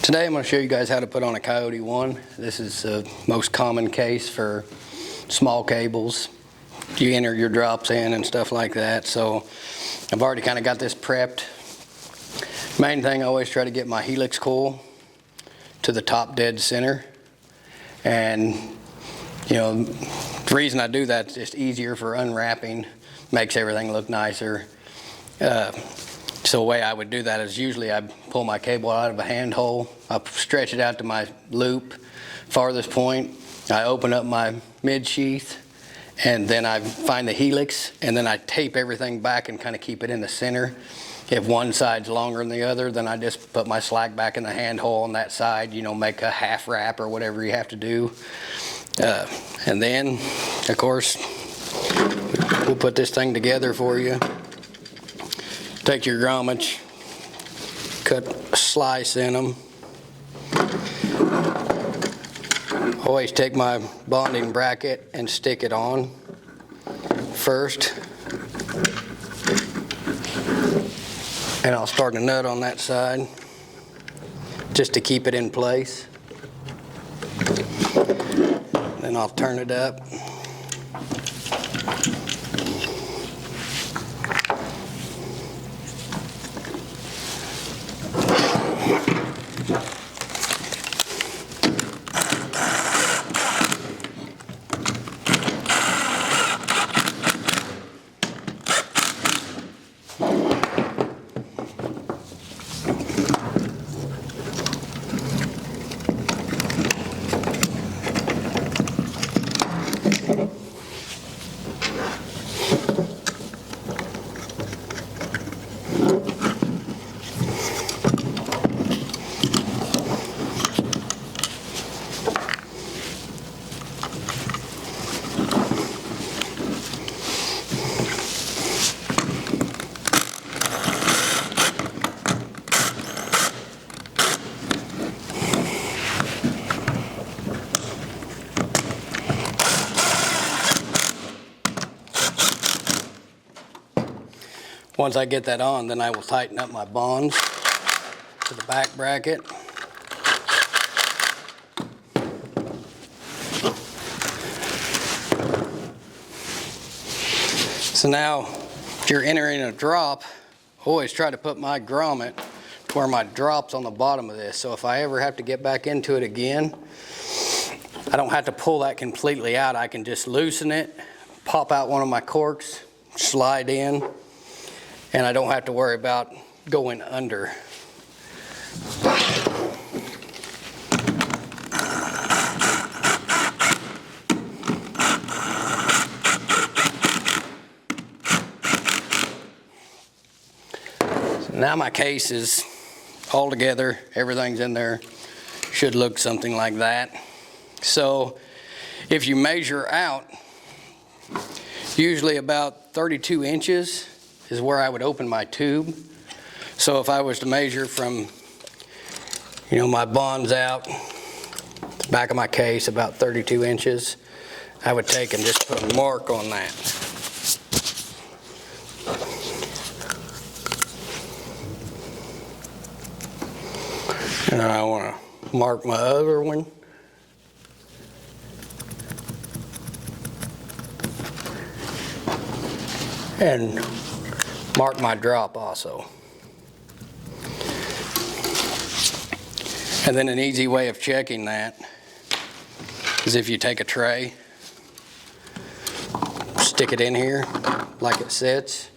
Today I'm going to show you guys how to put on a Coyote 1. This is the most common case for small cables. You enter your drops in and stuff like that. So I've already kind of got this prepped. Main thing, I always try to get my helix coil to the top dead center. And you know, the reason I do that is just easier for unwrapping, makes everything look nicer. So the way I would do that is usually I pull my cable out of a hand hole, I stretch it out to my loop, farthest point, I open up my mid sheath, and then I find the helix, and then I tape everything back and kind of keep it in the center. If one side's longer than the other, then I just put my slack back in the hand hole on that side, you know, make a half wrap or whatever you have to do. And then, of course, we'll put this thing together for you. Take your grommets, cut a slice in them. Always take my bonding bracket and stick it on first. And I'll start a nut on that side just to keep it in place. Then I'll turn it up. Once I get that on, then I will tighten up my bonds to the back bracket. So now, if you're entering a drop, always try to put my grommet where my drop's on the bottom of this. So if I ever have to get back into it again, I don't have to pull that completely out. I can just loosen it, pop out one of my corks, slide in, and I don't have to worry about going under. So now my case is all together, everything's in there, should look something like that. So if you measure out, usually about 32 inches is where I would open my tube. So if I was to measure from, you know, my bonds out, the back of my case, about 32 inches, I would take and just put a mark on that. And I want to mark my other one. And mark my drop also. And then an easy way of checking that is if you take a tray, stick it in here like it sits,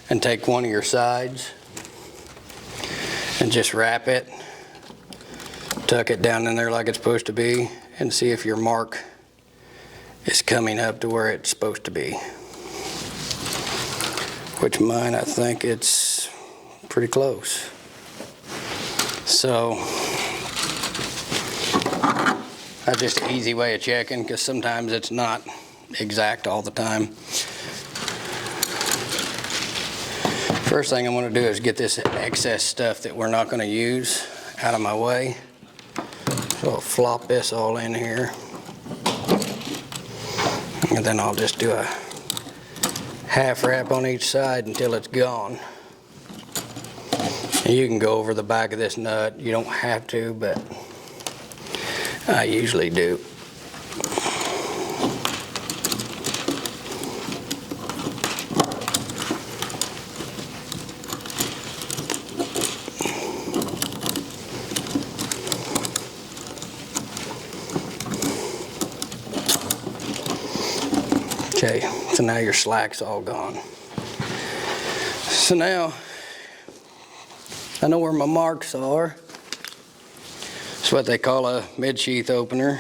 and take one of your sides and just wrap it, tuck it down in there like it's supposed to be, and see if your mark is coming up to where it's supposed to be. Which mine, I think it's pretty close. So that's just an easy way of checking, because sometimes it's not exact all the time. First thing I want to do is get this excess stuff that we're not going to use out of my way. So I'll flop this all in here. And then I'll just do a half wrap on each side until it's gone. You can go over the back of this nut. You don't have to, but I usually do. Okay, so now your slack's all gone. So now, I know where my marks are. It's what they call a mid-sheath opener.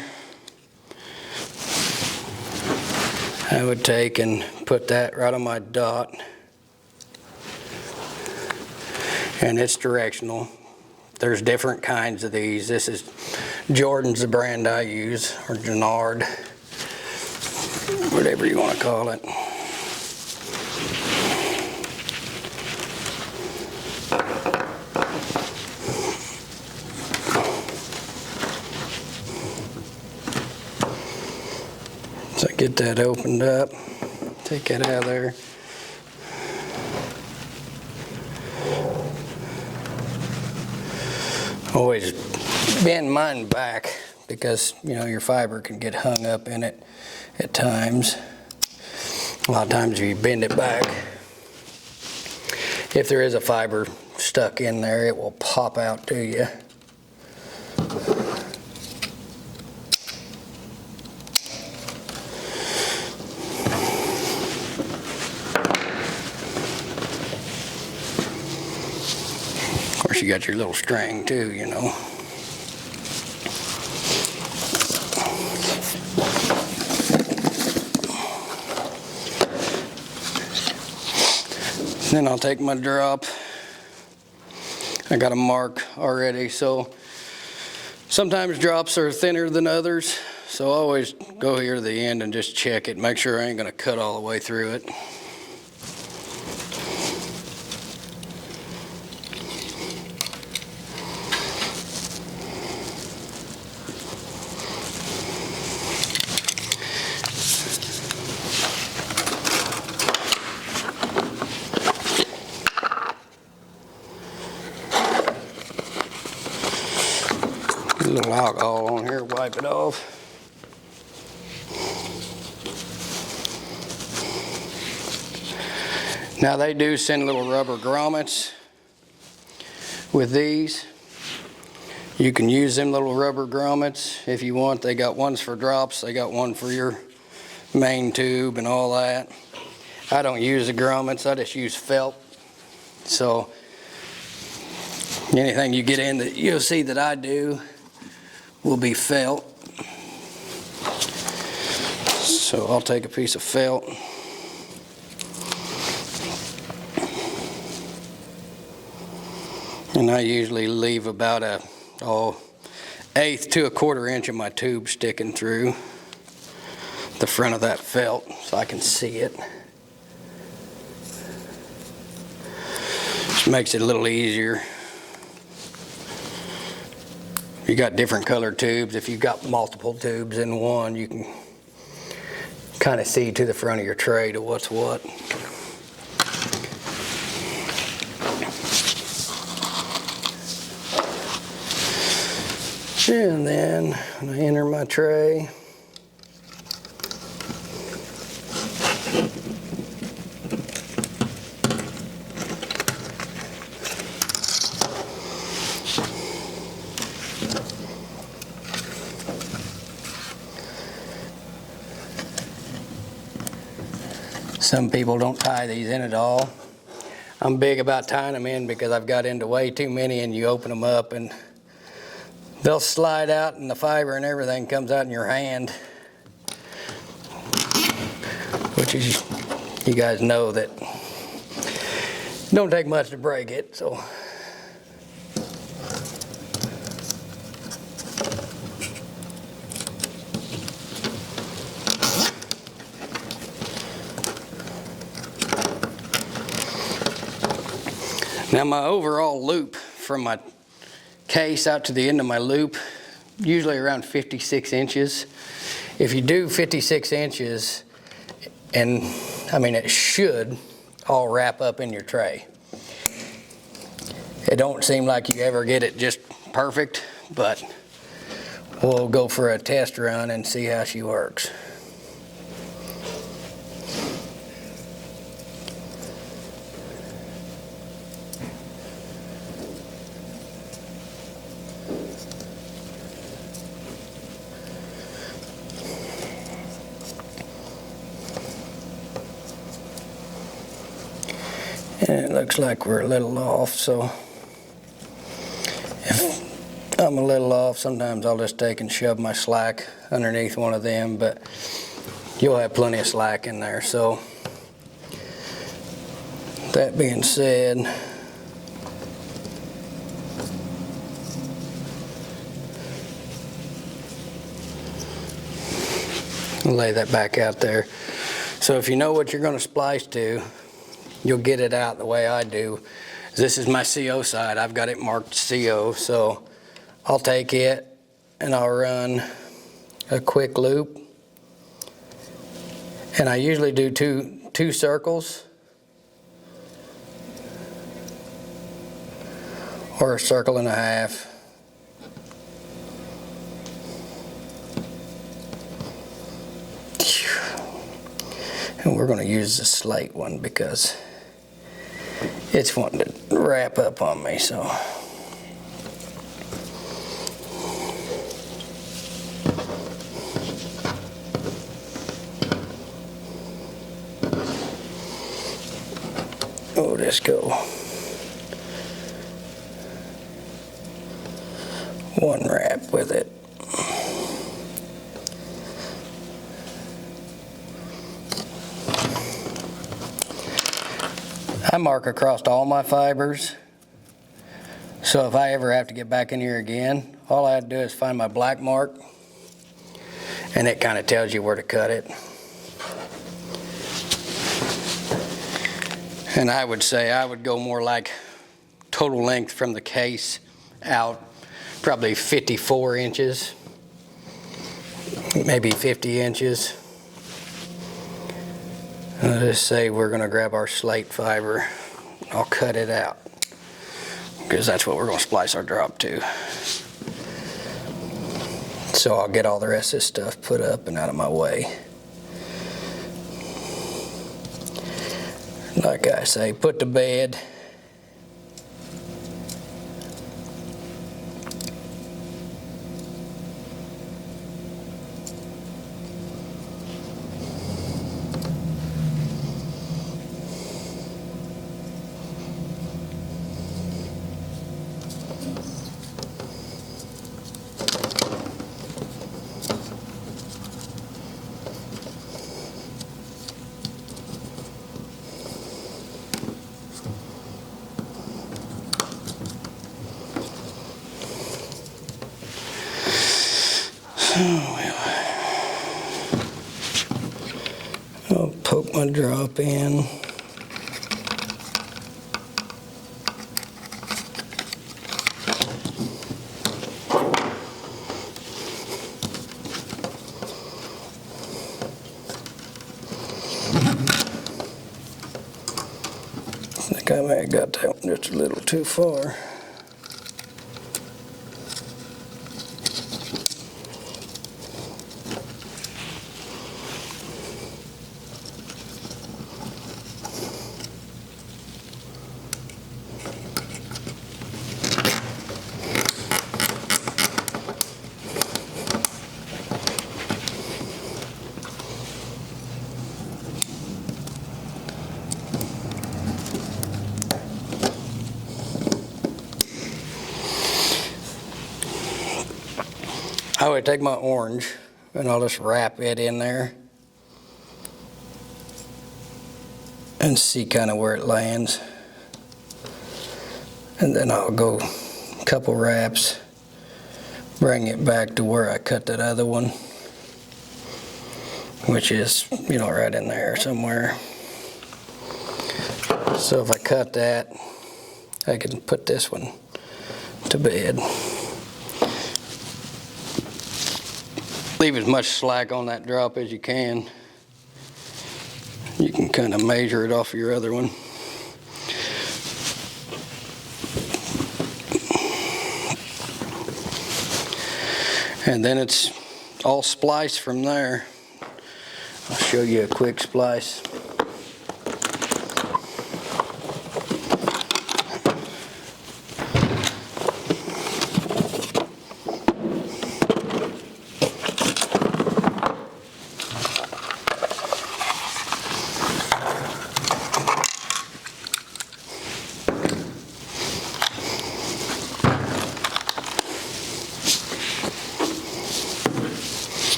I would take and put that right on my dot. And it's directional. There's different kinds of these. This is Jordan's the brand I use, or Jannard, whatever you want to call it. So get that opened up, take that out of there. Always bend mine back because, you know, your fiber can get hung up in it at times. A lot of times if you bend it back, if there is a fiber stuck in there, it will pop out to you. Of course, you got your little string too, you know. Then I'll take my drop. I got a mark already, so sometimes drops are thinner than others, so I always go here to the end and just check it, make sure I ain't gonna cut all the way through it. A little alcohol on here, wipe it off. Now they do send little rubber grommets with these. You can use them little rubber grommets if you want. They got ones for drops, they got one for your main tube and all that. I don't use the grommets, I just use felt. So anything you get in that you'll see that I do will be felt. So I'll take a piece of felt. And I usually leave about a 1/8 to 1/4 inch of my tube sticking through the front of that felt so I can see it. Just makes it a little easier. You got different colored tubes. If you've got multiple tubes in one, you can kind of see to the front of your tray to what's what. And then when I enter my tray, some people don't tie these in at all. I'm big about tying them in because I've got into way too many, and you open them up and they'll slide out and the fiber and everything comes out in your hand. Which is, you guys know that don't take much to break it, so. Now my overall loop from my case out to the end of my loop, usually around 56 inches. If you do 56 inches, and I mean it should all wrap up in your tray. It don't seem like you ever get it just perfect, but we'll go for a test run and see how she works. And it looks like we're a little off, so if I'm a little off, sometimes I'll just take and shove my slack underneath one of them, but you'll have plenty of slack in there. So that being said, I'll lay that back out there. So if you know what you're going to splice to, you'll get it out the way I do. This is my CO side. I've got it marked CO, so I'll take it and I'll run a quick loop. And I usually do two circles or a circle and a half. And we're going to use the slate one because it's wanting to wrap up on me, so. Oh, let's go. One wrap with it. I mark across all my fibers, so if I ever have to get back in here again, all I have to do is find my black mark, and it kind of tells you where to cut it. And I would say I would go more like total length from the case out, probably 54 inches, maybe 50 inches. I'll just say we're going to grab our slate fiber. I'll cut it out because that's what we're going to splice our drop to. So I'll get all the rest of this stuff put up and out of my way. Like I say, put to bed. I'll poke my drop in. I think I may have got that one just a little too far. I would take my orange and I'll just wrap it in there and see kind of where it lands. And then I'll go a couple wraps, bring it back to where I cut that other one, which is, you know, right in there somewhere. So if I cut that, I can put this one to bed. Leave as much slack on that drop as you can. You can kind of measure it off your other one. And then it's all spliced from there. I'll show you a quick splice.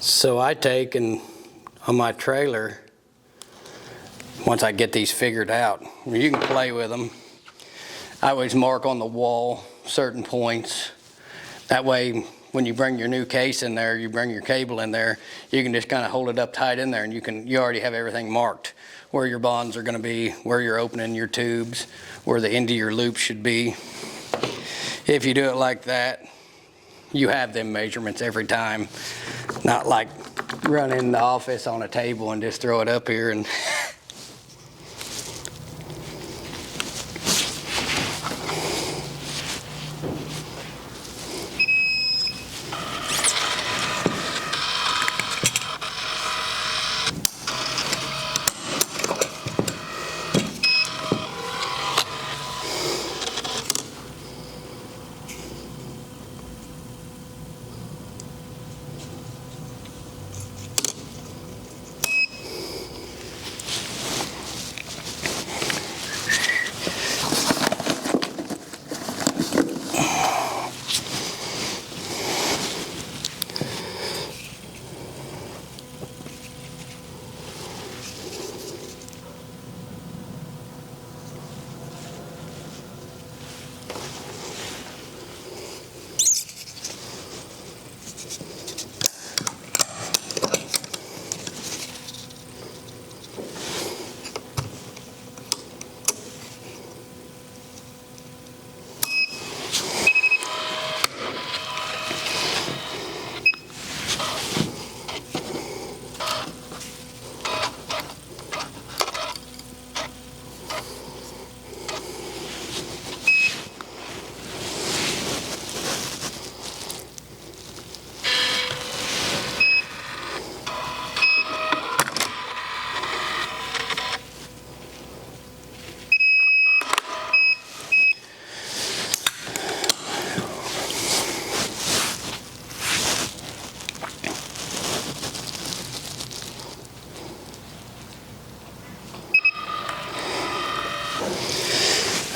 So I take and on my trailer, once I get these figured out, you can play with them. I always mark on the wall certain points. That way, when you bring your new case in there, you bring your cable in there, you can just kind of hold it up tight in there, and you already have everything marked. Where your bonds are going to be, where you're opening your tubes, where the end of your loop should be. If you do it like that, you have them measurements every time. Not like run in the office on a table and just throw it up here and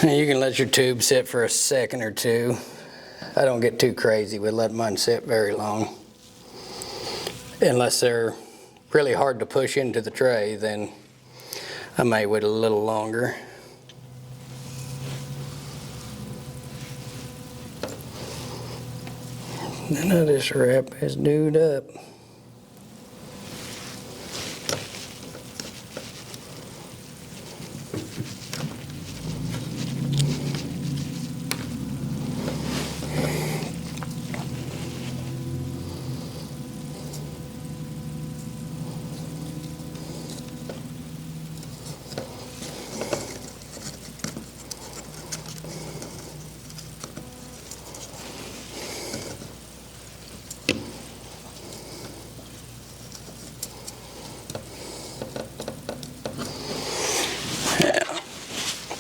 you can let your tube sit for a second or two. I don't get too crazy with letting mine sit very long. Unless they're really hard to push into the tray, then I may wait a little longer. Then I just wrap this dude up.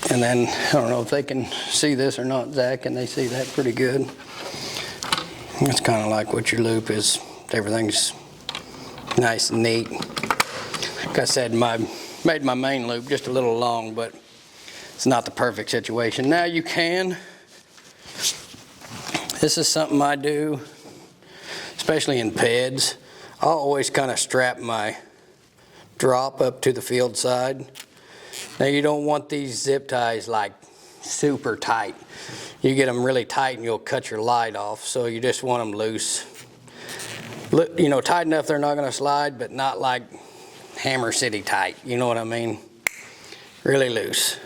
And then, I don't know if they can see this or not, Zach, can they see that pretty good? It's kind of like what your loop is. Everything's nice and neat. Like I said, made my main loop just a little long, but it's not the perfect situation. Now you can. This is something I do, especially in PEDs. I'll always kind of strap my drop up to the field side. Now you don't want these zip ties like super tight. You get them really tight and you'll cut your light off, so you just want them loose. You know, tight enough they're not going to slide, but not like Hammer City tight, you know what I mean? Really loose.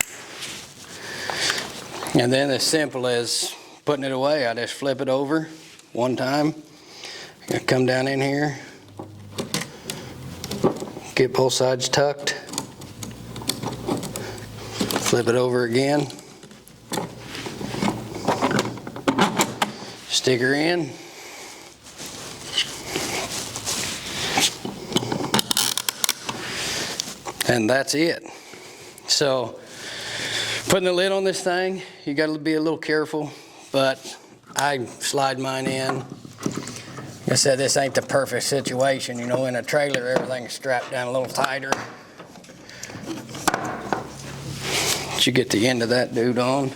And then as simple as putting it away, I just flip it over one time. I come down in here, get both sides tucked, flip it over again, stick her in, and that's it. So putting the lid on this thing, you got to be a little careful, but I slide mine in. Like I said, this ain't the perfect situation. You know, in a trailer, everything's strapped down a little tighter. But you get the end of that dude on.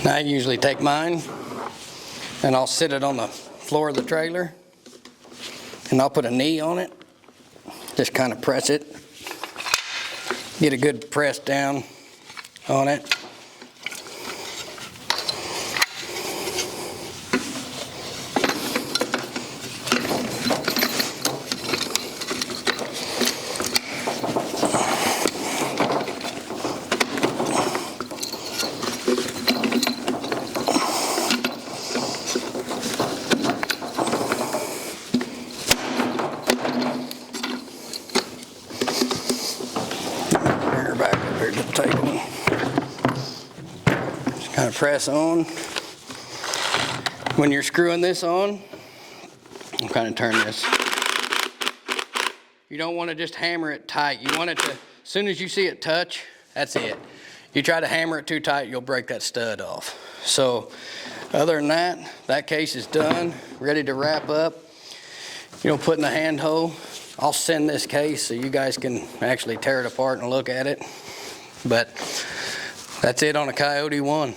Now I usually take mine and I'll sit it on the floor of the trailer and I'll put a knee on it, just kind of press it, get a good press down on it. Back up here to the table. Just kind of press on. When you're screwing this on, I'll kind of turn this. You don't want to just hammer it tight. You want it to, as soon as you see it touch, that's it. You try to hammer it too tight, you'll break that stud off. So other than that, that case is done, ready to wrap up. You know, put in the hand hole. I'll send this case so you guys can actually tear it apart and look at it. But that's it on a Coyote 1.